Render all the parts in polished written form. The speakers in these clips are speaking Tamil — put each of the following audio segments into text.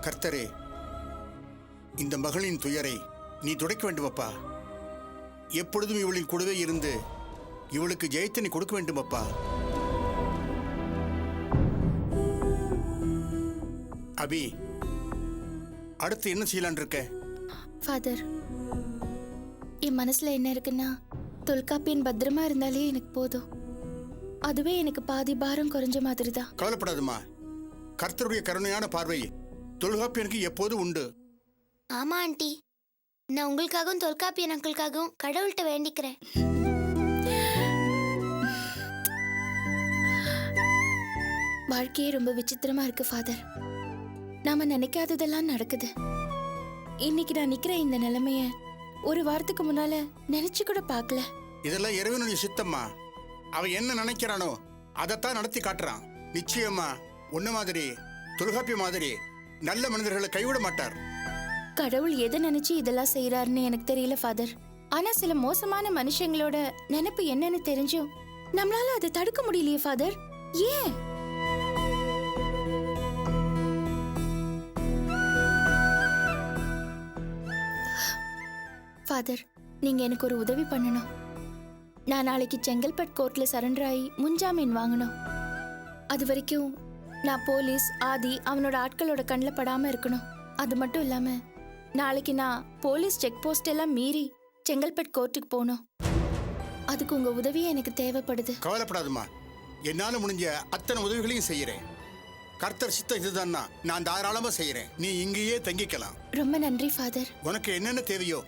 கர்த்தரே, இந்த மகளின் துயரை நீ துடைக்க வேண்டும் அப்பா. எப்பொழுதும் இவளின் கூடவே இருந்து இவளுக்கு ஜெயத்தை நீ கொடுக்க வேண்டும் அப்பா. அபி, அடுத்து என்ன செய்யலான் இருக்க? ஃபாதர், என் மனசுல என்ன இருக்குன்னா, தொல்காப்பியன் பத்திரமா இருந்தாலே எனக்கு போதும். அதுவே எனக்கு பாதி பாரம் குறைஞ்ச மாதிரி தான். கவலைப்படாதுமா, கர்த்தருடைய கருணையான பார்வை தொல்காப்பியனுக்கு எப்போதும் உண்டு. ஆமா ஆண்டி, நான் உங்களுக்காகவும் தொல்காப்பியன் அங்கிளுக்காகவும் கடவுள்கிட்ட வேண்டிக்கிறேன். வாழ்க்கையே ரொம்ப விசித்திரமா இருக்கு ஃபாதர். நாம நினைக்காததெல்லாம் நடக்குது. இன்னைக்கு நான் நிக்கிற இந்த நிலைமைய ஒரு வாரத்துக்கு முன்னால நினைச்சு கூட பார்க்கல. இதெல்லாம் இறைவனுடைய சித்தம்மா. அவன் என்ன நினைக்கிறானோ அதைத்தான் நடத்தி காட்டுறான். நிச்சயமா உன்ன மாதிரி தொல்காப்பிய மாதிரி நல்ல மனிதர்களை கைவிட மாட்டார். கடவுள் எதை நினைச்சு இதெல்லாம் செய்யறாருன்னு எனக்கு தெரியல ஃபாதர். ஆனா சில மோசமான மனுஷங்களோட நினைப்பு என்னன்னு தெரிஞ்சும் நம்மளால அதை தடுக்க முடியலையே ஃபாதர். ஏன்? ஃபாதர், நீங்க எனக்கு ஒரு உதவி பண்ணணும். நான் நாளைக்கு செங்கல்பட் கோர்ட்ல சரண்டர் ஆகி முன்ஜாமீன் வாங்கணும். அது வரைக்கும் நான் போலீஸ் ஆதி அவனோட ஆட்களோட கண்ணில் படாம இருக்கணும். அது மட்டும் இல்லாம நாளைக்கு நான் போலீஸ் செக் போஸ்ட் எல்லாம் மீறி செங்கல்பட் கோர்ட்டுக்கு போகணும். அதுக்கு உங்க உதவி எனக்கு தேவைப்படுது. கவலைப்படாதுமா, என்னால முடிஞ்ச அத்தனை உதவிகளையும் செய்யறேன். கர்த்தர் சித்தம் இதுதான்னா நான் தாராளமா செய்யறேன். நீ இங்கேயே தங்கிக்கலாம். ரொம்ப நன்றி ஃபாதர். உனக்கு என்னென்ன தேவையோ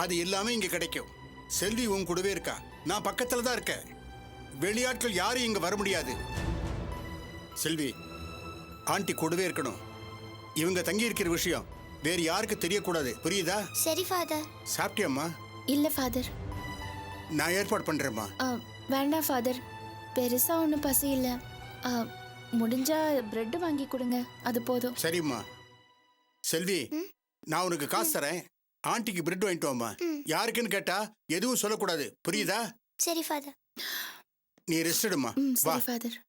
அது எல்லாமே இங்க கிடைக்கும். செல்வி உன் கூடவே இருக்கா, நான் பக்கத்துல தான் இருக்கேன். வெளியாட்கள் யாரும் இங்க வர முடியாது. செல்வி, ஆண்டி கூடவே இருக்கணும். இவங்க தங்கி இருக்கிற விஷயம் வேற யாருக்கு தெரியக்கூடாது, புரியுதா? சரி ஃபாதர். சாப்பிட்டியம்மா? இல்ல ஃபாதர். நான் ஏற்பாடு பண்றேம்மா. வேண்டாம் ஃபாதர், பெருசா ஒன்றும் பசி இல்ல. முடிஞ்சா பிரெட் வாங்கி கொடுங்க, அது போதும். சரிம்மா. செல்வி, நான் உனக்கு காசு தரேன். ஆண்டிக்கு பிரெட் வாங்கிட்டு வாமா. யாருக்குன்னு கேட்டா எதுவும் சொல்லக்கூடாது, புரியுதா? சரி ஃபாதர். நீ ரெஸ்ட் எடுமா. வா சரி ஃபாதர்.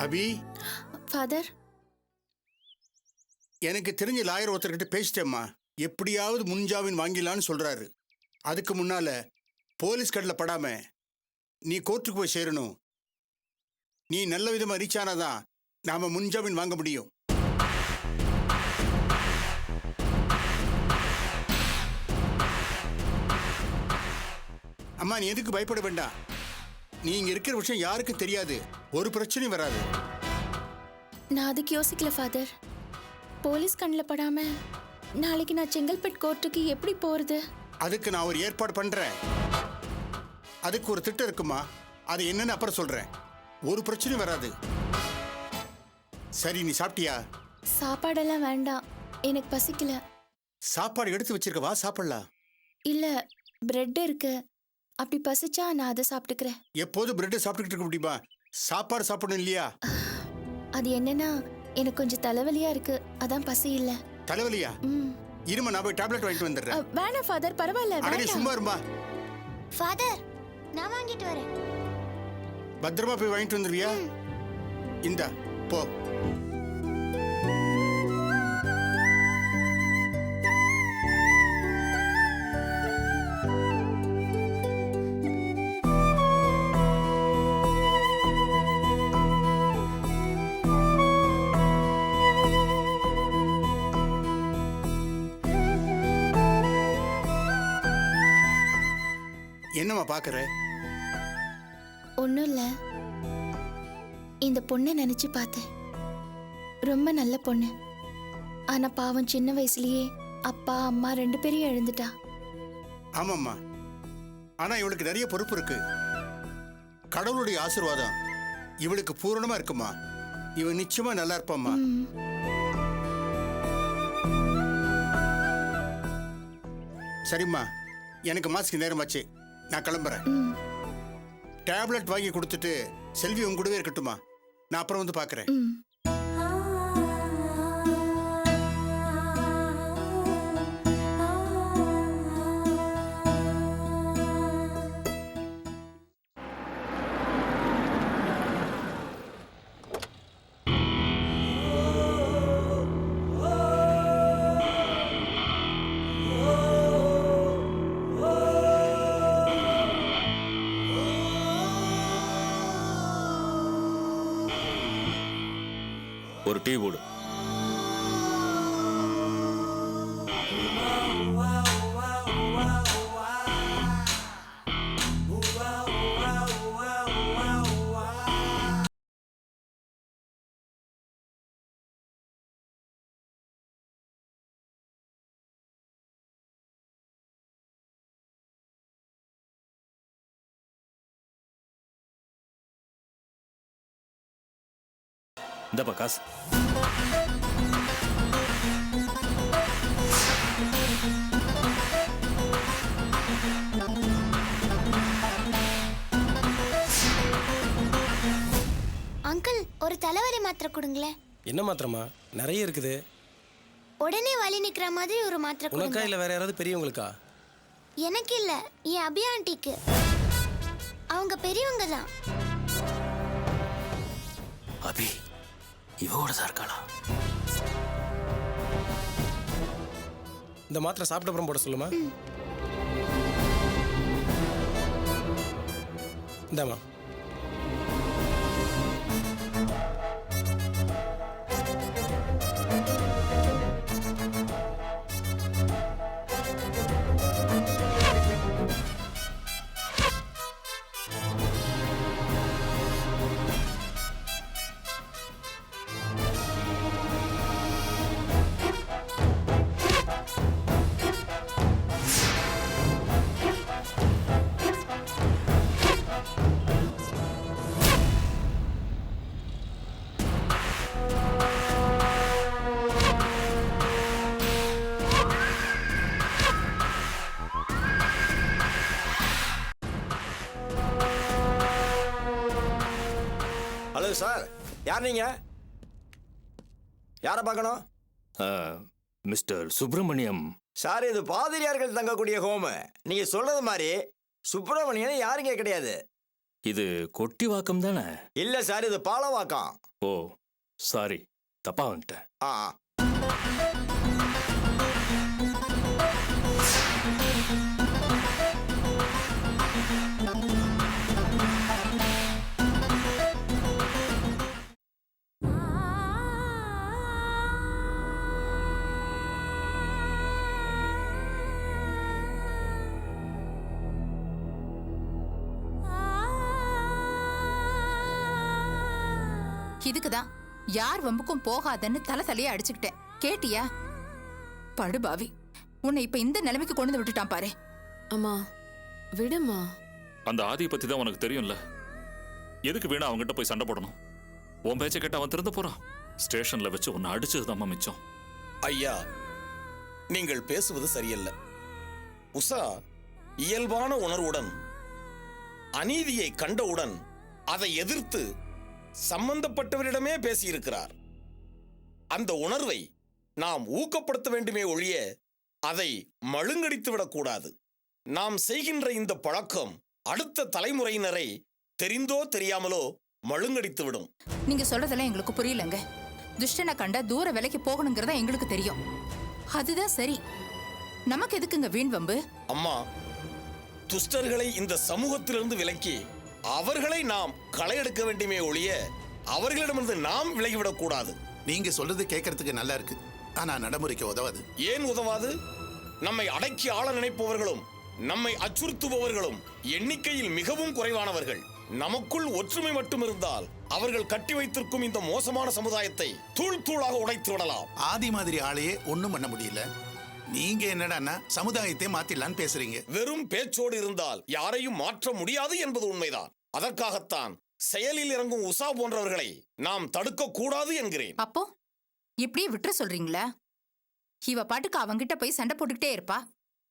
அபி, ஃபாதர், எனக்கு தெரிஞ்ச லாயர் ஒருத்தர்கிட்ட பேசிட்டேம்மா. எப்படியாவது முன்ஜாமீன் வாங்கிடலான்னு சொல்றாரு. அதுக்கு முன்னால போலீஸ் கண்ணில் படாம நீ கோர்ட்டுக்கு போய் சேரணும். நீ நல்ல விதமா ரீச் ஆனாதான் நாம முன்ஜாமீன் வாங்க முடியும். அம்மா, நீ எதுக்கு பயப்பட வேண்டாம். நீ இங்க இருக்கிற விஷயம் யாருக்கும் தெரியாது. ஒரு பிரச்சனையும் வராது. நான் அதுக்கு யோசிக்கல ஃபாதர். போலீஸ் கண்ணில் படாம நாளைக்கு நான் செங்கல்பட்டு கோர்ட்டுக்கு எப்படி போறது? அதுக்கு நான் ஒரு ஏற்பாடு பண்றேன். அதுக்கு ஒரு திட்டம் இருக்குமா, அது என்னன்னு அப்புறம் சொல்றேன். ஒரு பிரச்சனையும் வராது. சரி, நீ சாப்பிட்டியா? சாப்பாடெல்லாம் வேண்டாம், எனக்கு பசிக்கல. சாப்பாடு எடுத்து வச்சிருக்க, வா சாப்பிடலாம். இல்ல, பிரெட் இருக்கு, அப்படி பசிச்சா நான் அதை சாப்பிட்டுக்கிறேன். எப்போதும் பிரெட் சாப்பிட்டுக்கிட்டு இருக்க முடியுமா? சாப்பாடு சாப்பிடணும் இல்லையா? அது என்னன்னா, எனக்கு கொஞ்சம் தலைவலியா இருக்கு, அதான் பசி இல்ல. தலைவலியா? இருமா, நான் போய் டேப்லெட் வாங்கிட்டு வந்துடுறேன். வேணாம் ஃபாதர், பரவாயில்ல, அடே வேண்டாம். சும்மா இருமா. ஃபாதர், நான் வாங்கிட்டு வரேன். பத்திரமா போய் வாங்கிட்டு வந்துருவியா? இந்தா போ. என்னம்மா பாக்குற? ஒன்றும் இல்லை, இந்த பொண்ணை நினைச்சு பார்த்தேன். ரொம்ப நல்ல பொண்ணு. ஆனா பாவம், சின்ன வயசுலயே அப்பா அம்மா 2 பேரையும் எழுந்துட்டா. ஆமாம்மா, ஆனா இவளுக்கு நிறைய பொறுப்பு இருக்கு. கடவுளுடைய ஆசீர்வாதம் இவளுக்கு பூரணமா இருக்குமா. இவன் நிச்சயமா நல்லா இருப்பாம்மா. சரிம்மா, எனக்கு மாஸ்க்கு நேரமாச்சு, நான் கிளம்புறேன். டேப்லெட் வாங்கி கொடுத்துட்டு செல்வி உங்க கூடவே இருக்கட்டுமா? நான் அப்புறம் வந்து பார்க்குறேன். ஒரு டீ போடு. இந்தப்பா காசு. அங்கிள், ஒரு தலைவலி மாத்திரை கொடுங்களேன். என்ன மாத்திரமா? நிறைய இருக்குது. உடனே வலி நிக்கிற மாதிரி ஒரு மாத்திரை உனக்கா கொடுங்க. இல்ல வேற யாராவது பெரியவங்களுக்கா? எனக்கு இல்ல, என் அபி ஆண்டிக்கு. அவங்க பெரியவங்க தான். அபி இவோட தான் இருக்காளா? இந்த மாத்திரை சாப்பிட்ட அப்புறம் போட சொல்லுமா. இந்தாமா. ஹலோ சார், யார் நீங்க? யாரை பார்க்கணும்? மிஸ்டர் சுப்பிரமணியம். சார், இது பாதிரியார்கள் தங்கக்கூடிய ஹோமு. நீங்க சொல்றது மாதிரி சுப்பிரமணியன் யாருங்க கிடையாது. இது கொட்டிவாக்கம் தானே? இல்ல சார், இது பாலவாக்கம். ஓ சாரி, தப்பா வந்துட்டேன். ஆ. இதுக்குதான் யார் வம்புக்கும் போகாதன்னு தலையா அடிச்சுக்கிட்டேன். கேட்டியா? படுபாவி, உன்னை இப்ப இந்த நிலைமைக்கு கொண்டு வந்து விட்டுட்டான் பாரு. அம்மா விடுமா. அந்த ஆதியை பத்தி தான் உனக்கு தெரியும்ல. எதுக்கு வேணா அவங்ககிட்ட போய் சண்டை போடணும்? உன் பேச்சை கேட்டு அவன் திருந்த போறான். ஸ்டேஷன்ல வச்சு உன்னை அடிச்சதுதான் மிச்சம். ஐயா, நீங்கள் பேசுவது சரியல்ல. உஷா இயல்பான உணர்வுடன் அநீதியை கண்டவுடன் அதை எதிர்த்து சம்பந்தப்பட்டவரிடமே பேசியிருக்கிறார். அந்த உணர்வை நாம் ஊக்கப்படுத்த வேண்டுமே ஒழிய அதை மழுங்கடித்து விடக்கூடாது. நாம் செய்கின்ற இந்த பழக்கம் அடுத்த தலைமுறையினரை தெரிந்தோ தெரியாமலோ மழுங்கடித்து விடும். நீங்க சொல்றதெல்லாம் எங்களுக்கு புரியலங்க. துஷ்டனை கண்ட தூர விலைக்கு போகணுங்கிறதா எங்களுக்கு தெரியும். அதுதான் சரி. நமக்கு எதுக்குங்க வீண் வம்பு? அம்மா, துஷ்டர்களை இந்த சமூகத்திலிருந்து விலக்கி அவர்களை நாம் களையெடுக்க வேண்டுமே ஒழிய அவர்களிடமிருந்து நாம் விலகிவிடக் கூடாது. நீங்க சொல்றது கேட்கறதுக்கு நல்லா இருக்கு, ஆனா நடைமுறைக்கு உதவாது. ஏன் உதவாது? நம்மை அடக்கி ஆள நினைப்பவர்களும் நம்மை அச்சுறுத்துபவர்களும் எண்ணிக்கையில் மிகவும் குறைவானவர்கள். நமக்குள் ஒற்றுமை மட்டும் இருந்தால் அவர்கள் கட்டி வைத்திருக்கும் இந்த மோசமான சமுதாயத்தை தூள் தூளாக உடைத்து விடலாம். ஆதி மாதிரி ஆளையே ஒண்ணும் பண்ண முடியல. நீங்க என்னடான்னா சமுதாயத்தை மாத்திடலான்னு பேசுறீங்க. வெறும் பேச்சோடு இருந்தால் யாரையும் மாற்ற முடியாது என்பது உண்மைதான். அதற்காகத்தான் செயலில் இறங்கும் உஷா போன்றவர்களை நாம் தடுக்க கூடாது என்கிறேன். அப்போ இப்படியே விட்டுற சொல்றீங்களா? இவ பாட்டுக்கு அவங்கிட்ட போய் சண்டை போட்டுக்கிட்டே இருப்பா.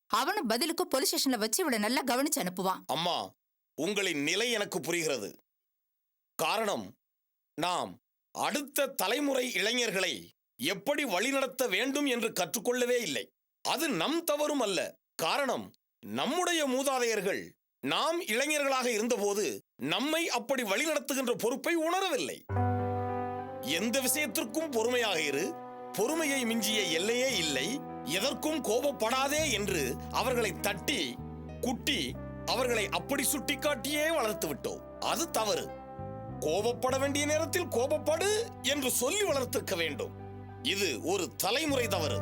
அவனும் பதிலுக்கு போலீஸ் ஸ்டேஷன்ல வச்சு இவளை நல்லா கவனிச்சு அனுப்புவான். அம்மா, உங்களின் நிலை எனக்கு புரிகிறது. காரணம், நாம் அடுத்த தலைமுறை இளைஞர்களை எப்படி வழிநடத்த வேண்டும் என்று கற்றுக்கொள்ளவே இல்லை. அது நம் தவறும் அல்ல. காரணம், நம்முடைய மூதாதையர்கள் நாம் இளைஞர்களாக இருந்தபோது நம்மை அப்படி வழிநடத்துகின்ற பொறுப்பை உணரவில்லை. எந்த விஷயத்திற்கும் பொறுமையாக இரு, பொறுமையை மிஞ்சிய எல்லையே இல்லை, எதற்கும் கோபப்படாதே என்று அவர்களை தட்டி குட்டி அவர்களை அப்படி சுட்டிக்காட்டியே வளர்த்து விட்டோம். அது தவறு. கோபப்பட வேண்டிய நேரத்தில் கோபப்படு என்று சொல்லி வளர்த்திருக்க வேண்டும். இது ஒரு தலைமுறை தவறு.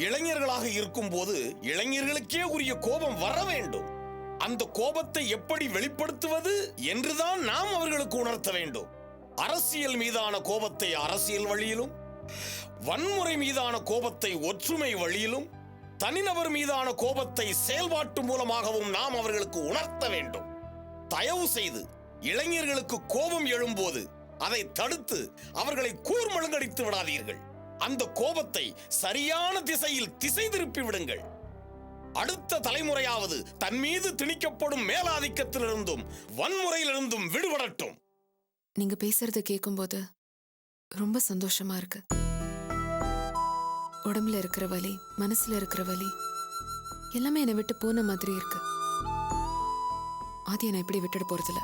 இளைஞர்களாக இருக்கும் போது இளைஞர்களுக்கே உரிய கோபம் வர வேண்டும். அந்த கோபத்தை எப்படி வெளிப்படுத்துவது என்றுதான் நாம் அவர்களுக்கு உணர்த்த வேண்டும். அரசியல் மீதான கோபத்தை அரசியல் வழியிலும், வன்முறை மீதான கோபத்தை ஒற்றுமை வழியிலும், தனிநபர் மீதான கோபத்தை செயல்பாட்டு மூலமாகவும் நாம் அவர்களுக்கு உணர்த்த வேண்டும். தயவு செய்து இளைஞர்களுக்கு கோபம் எழும்போது அதை தடுத்து அவர்களை கூர்மழுங்கடித்து விடாதீர்கள். அந்த கோபத்தை சரியான திசையில் திசை திருப்பி விடுங்கள். அடுத்த தலைமுறையாவது தன் மீது திணிக்கப்படும் மேலாதிக்கத்திலிருந்தும் வன்முறையிலிருந்தும் விடுபடட்டும். நீங்க பேசுறத கேட்கும்போது ரொம்ப சந்தோஷமா இருக்கு. உடம்புல இருக்கிற வலி, மனசுல இருக்கிற வலி எல்லாமே என்னை விட்டு போன மாதிரி இருக்கு. ஆதியை நான் இப்படி விட்டுட போறதில்ல.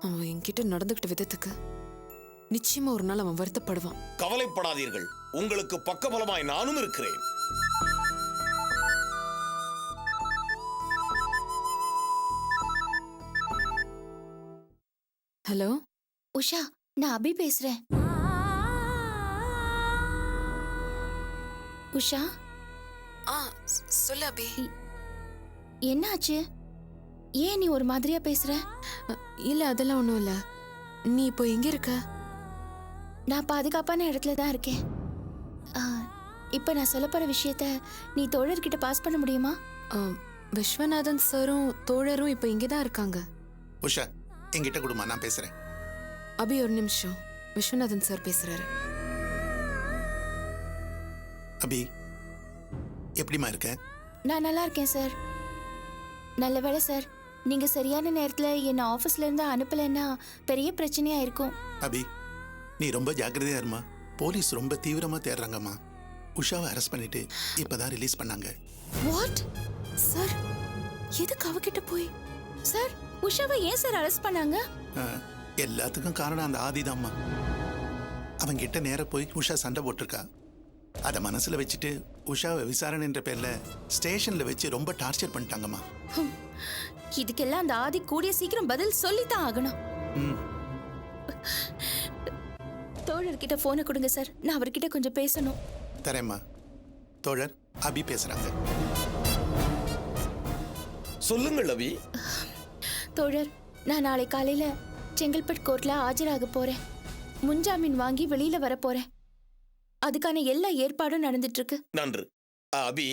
அவன் என்கிட்ட நடந்துகிட்ட விதத்துக்கு நிச்சயமா ஒரு நாள் அவன் வருத்தப்படுவான். கவலைப்படாதீர்கள், உங்களுக்கு பக்கபலமாய் நானும் இருக்கிறேன். ஹலோ உஷா, நான் அபி பேசுறேன். உஷா, சொல்லு அபி. என்னாச்சு? ஏன் நீ ஒரு மாதிரியா பேசுற? இல்ல, அதெல்லாம் ஒண்ணும் இல்ல. நீ இப்போ எங்க இருக்க? நான் பாதுகாப்பான இடத்துல தான் இருக்கேன். இப்ப நான் சொல்லப்போற விஷயத்த நீ தோழர்கிட்ட பாஸ் பண்ண முடியுமா? விஸ்வநாதன் சாரும் தோழரும் இப்போ இங்கதான் இருக்காங்க. உஷா, என்கிட்ட கொடுமா, நான் பேசுறேன். அபி ஒரு நிமிஷம், விஸ்வநாதன் சார் பேசுறாரு. அபி, எப்படிமா இருக்க? நான் நல்லா இருக்கேன் சார். நல்ல வேளை சார், நீங்க சரியான நேரத்துல என்ன ஆபீஸ்ல இருந்து அனுப்பலைன்னா பெரிய பிரச்சனையா இருக்கும். அபி, நீ ரொம்ப ஜாக்கிரதையா இருமா. போலீஸ் ரொம்ப தீவிரமா தேடுறாங்கம்மா. உஷாவை அரெஸ்ட் பண்ணிட்டு இப்பதான் ரிலீஸ் பண்ணாங்க. What sir? எதுக்கு அவகிட்ட போய்? சார் உஷாவை ஏன் சார் அரெஸ்ட் பண்ணாங்க? எல்லாத்துக்கும் காரணம் அந்த ஆதிதாம்மா. அவங்கிட்ட நேர போய் உஷா சண்டை போட்டிருக்கா. அதை மனசுல வச்சுட்டு உஷாவை விசாரணைன்ற பேர்ல ஸ்டேஷன்ல வச்சு ரொம்ப டார்ச்சர் பண்ணிட்டாங்கம்மா. இதுக்கெல்லாம் அந்த ஆதி கூடிய சீக்கிரம் பதில் சொல்லித்தான் ஆகணும். தோழர்கிட்ட போனை கொடுங்க சார், நான் அவர்கிட்ட கொஞ்சம் பேசணும். தரேம்மா. தோழர் அபி பேசுறாங்க. சொல்லுங்கள் அபி. தோழர், நான் நாளை காலையில செங்கல்பட்டு கோர்ட்ல ஆஜராக போறேன். முன்ஜாமீன் வாங்கி வெளியில வர போறேன். அதுக்கான எல்லா ஏற்பாடும் நடந்துட்டு இருக்கு. நன்று. அபி,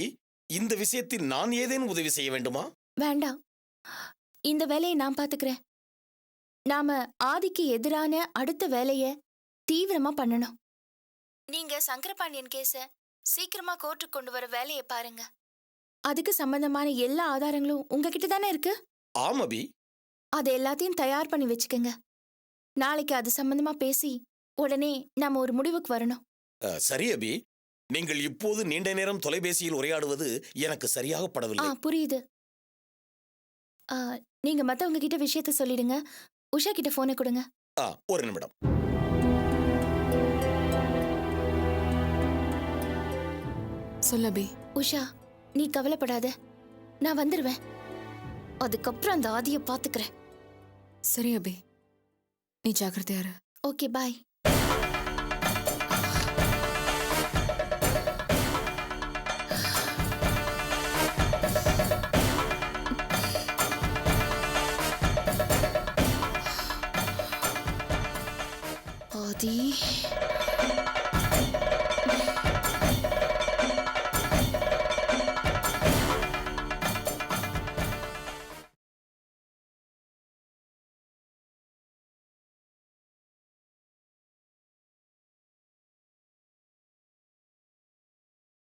இந்த விஷயத்தில் நான் ஏதேனும் உதவி செய்ய வேண்டுமா? வேண்டாம், இந்த வேலையை நான் பாத்துக்கிறேன். நாம ஆதிக்கு எதிரான அடுத்த வேலைய தீவிரமா பண்ணணும். நீங்க சங்கரபாண்டியன் கேஸ சீக்கிரமா கோர்ட்டுக்கு கொண்டு வர வேலையை பாருங்க. அதுக்கு சம்பந்தமான எல்லா ஆதாரங்களும் உங்ககிட்ட தானே இருக்கு? ஆம் அபி. அது எல்லாத்தையும் தயார் பண்ணி வச்சுக்கங்க. நாளைக்கு அது சம்பந்தமா பேசி உடனே நாம ஒரு முடிவுக்கு வரணும். சரி அபி, நீங்கள் இப்போது நீண்ட நேரம் தொலைபேசியில் உரையாடுவது எனக்கு சரியாக படவில்லை. புரியுது. நீங்க மத்தவங்க கிட்ட விஷயத்த சொல்லிடுங்க. உஷா கிட்ட போனை கொடுங்க. ஒரு நிமிடம். சொல்ல அபி. உஷா, நீ கவலைப்படாத, நான் வந்துருவேன். அதுக்கப்புறம் அந்த ஆதியை பாத்துக்கிறேன். சரி அபி, நீ ஜாக்கிரதையா இரு. ஓகே, பாய். ஆதி